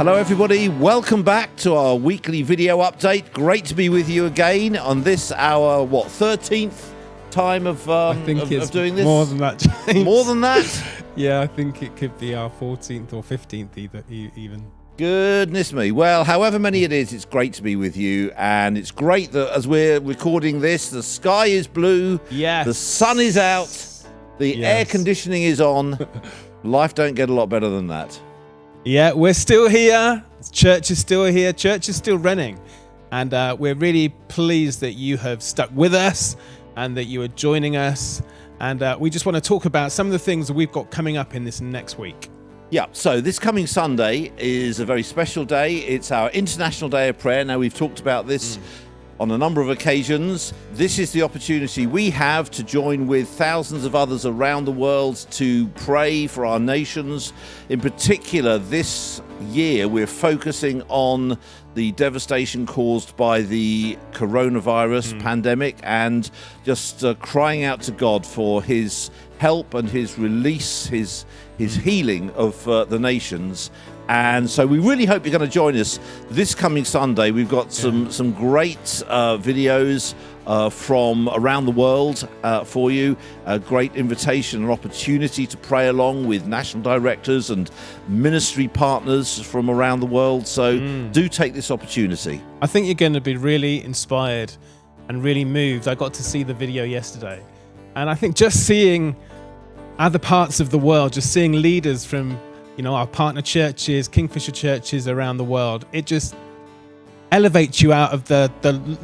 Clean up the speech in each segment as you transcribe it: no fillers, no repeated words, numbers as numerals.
Hello everybody, welcome back to our weekly video update. Great to be with you again on this our 13th time of doing this? More than that, James. More than that? Yeah, I think it could be our 14th or 15th even. Goodness me. Well, however many it is, it's great to be with you, and it's great that as we're recording this, the sky is blue, yes, the sun is out, the air conditioning is on. Life don't get a lot better than that. Yeah, we're still here. Church is still here. Church is still running. And we're really pleased that you have stuck with us and that you are joining us. And we just want to talk about some of the things that we've got coming up in this next week. Yeah, so this coming Sunday is a very special day. It's our International Day of Prayer. Now, we've talked about this on a number of occasions. This is the opportunity we have to join with thousands of others around the world to pray for our nations. In particular, this year, we're focusing on the devastation caused by the coronavirus pandemic and just crying out to God for his help and his release, his healing of the nations. And so we really hope you're going to join us this coming Sunday. We've got some great videos from around the world for you. A great invitation and opportunity to pray along with national directors and ministry partners from around the world. So do take this opportunity. I think you're going to be really inspired and really moved. I got to see the video yesterday. And I think just seeing other parts of the world, just seeing leaders from our partner churches, Kingfisher churches around the world, it just elevates you out of the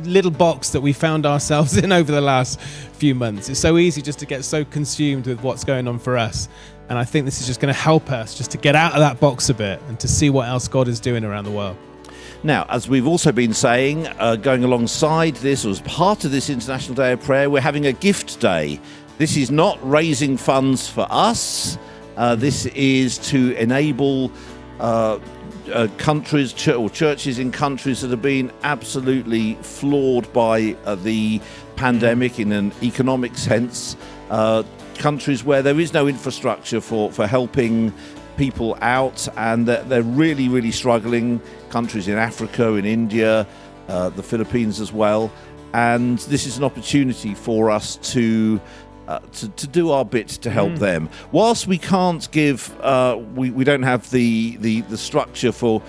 little box that we found ourselves in over the last few months. It's so easy just to get so consumed with what's going on for us. And I think this is just going to help us just to get out of that box a bit and to see what else God is doing around the world. Now, as we've also been saying, going alongside this, or as part of this International Day of Prayer, we're having a gift day. This is not raising funds for us. This is to enable countries or churches in countries that have been absolutely flawed by the pandemic in an economic sense, countries where there is no infrastructure for helping people out, and they're really, really struggling, countries in Africa, in India, the Philippines as well. And this is an opportunity for us to do our bit to help them. Whilst we can't give, we don't have the structure for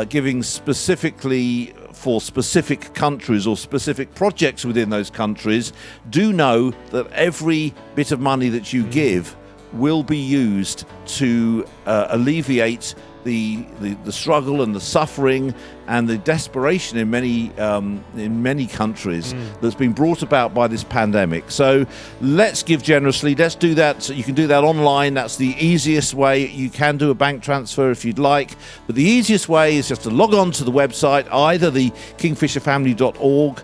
giving specifically for specific countries or specific projects within those countries, do know that every bit of money that you give will be used to alleviate the struggle and the suffering and the desperation in many countries that's been brought about by this pandemic. So let's give generously. Let's do that. So you can do that online. That's the easiest way. You can do a bank transfer if you'd like, but the easiest way is just to log on to the website, either the kingfisherfamily.org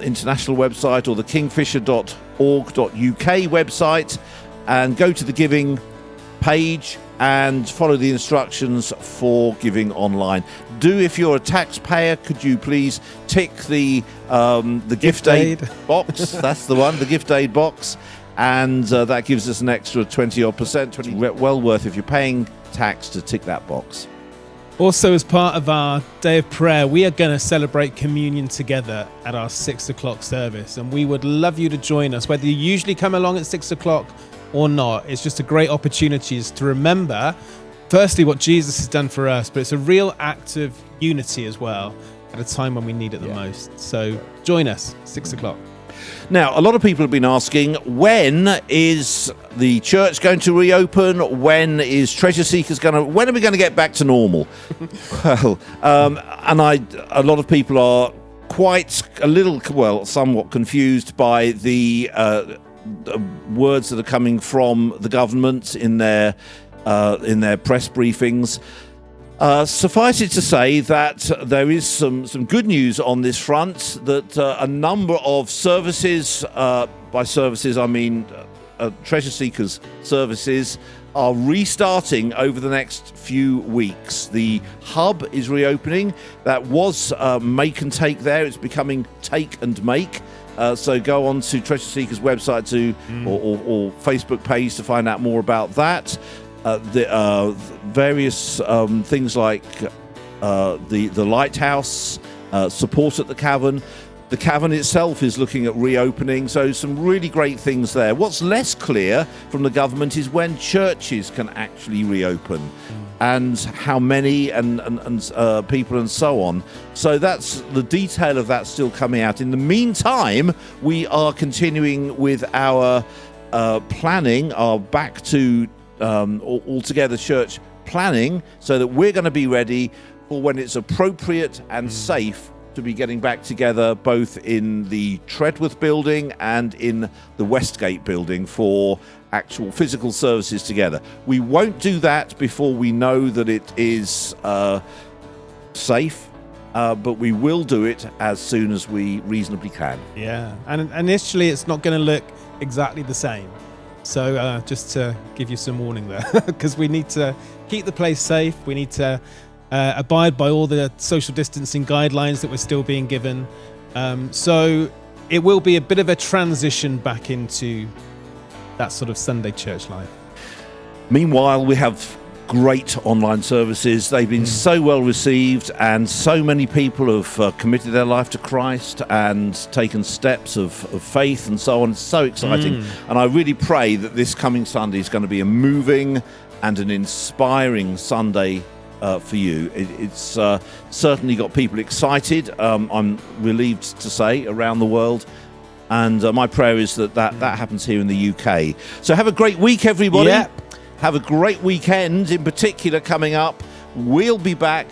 international website or the kingfisher.org.uk website, and go to the giving page and follow the instructions for giving online. If you're a taxpayer, could you please tick the gift aid box? That's the one, the gift aid box, and that gives us an extra 20%. Well worth if you're paying tax to tick that box. Also, as part of our day of prayer, we are going to celebrate communion together at our 6 o'clock service, and we would love you to join us, whether you usually come along at 6 o'clock or not. It's just a great opportunity to remember, firstly, what Jesus has done for us, but it's a real act of unity as well at a time when we need it the most. So join us, 6 o'clock. Now, a lot of people have been asking, when is the church going to reopen? When is Treasure Seekers when are we going to get back to normal? Well, a lot of people are somewhat confused by the words that are coming from the government in their press briefings. Suffice it to say that there is some good news on this front, that a number of services, by services I mean Treasure Seekers services, are restarting over the next few weeks. The hub is reopening. That was make and take there. It's becoming take and make. So go on to Treasure Seekers website or Facebook page to find out more about that. The various things like the lighthouse, support at the cavern. The cavern itself is looking at reopening, so some really great things there. What's less clear from the government is when churches can actually reopen, and how many and people and so on. So that's the detail of that still coming out. In the meantime, we are continuing with our planning, our back to altogether church planning, so that we're going to be ready for when it's appropriate and safe to be getting back together, both in the Treadworth building and in the Westgate building for actual physical services together. We won't do that before we know that it is safe, but we will do it as soon as we reasonably can. Yeah, and initially it's not going to look exactly the same. So just to give you some warning there, because we need to keep the place safe. We need to abide by all the social distancing guidelines that we're still being given. So it will be a bit of a transition back into that sort of Sunday church life. Meanwhile, we have great online services. They've been so well received, and so many people have committed their life to Christ and taken steps of faith and so on. It's so exciting. And I really pray that this coming Sunday is going to be a moving and an inspiring Sunday for you. It's certainly got people excited, I'm relieved to say, around the world. And my prayer is that happens here in the UK. So have a great week, everybody. Yep. Have a great weekend in particular coming up. We'll be back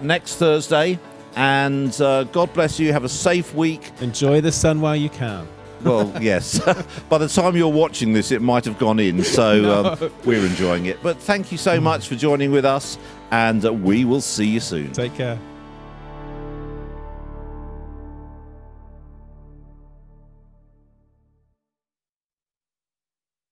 next Thursday. And God bless you. Have a safe week. Enjoy the sun while you can. Well, yes. By the time you're watching this, it might have gone in. So we're enjoying it. But thank you so much for joining with us. And we will see you soon. Take care.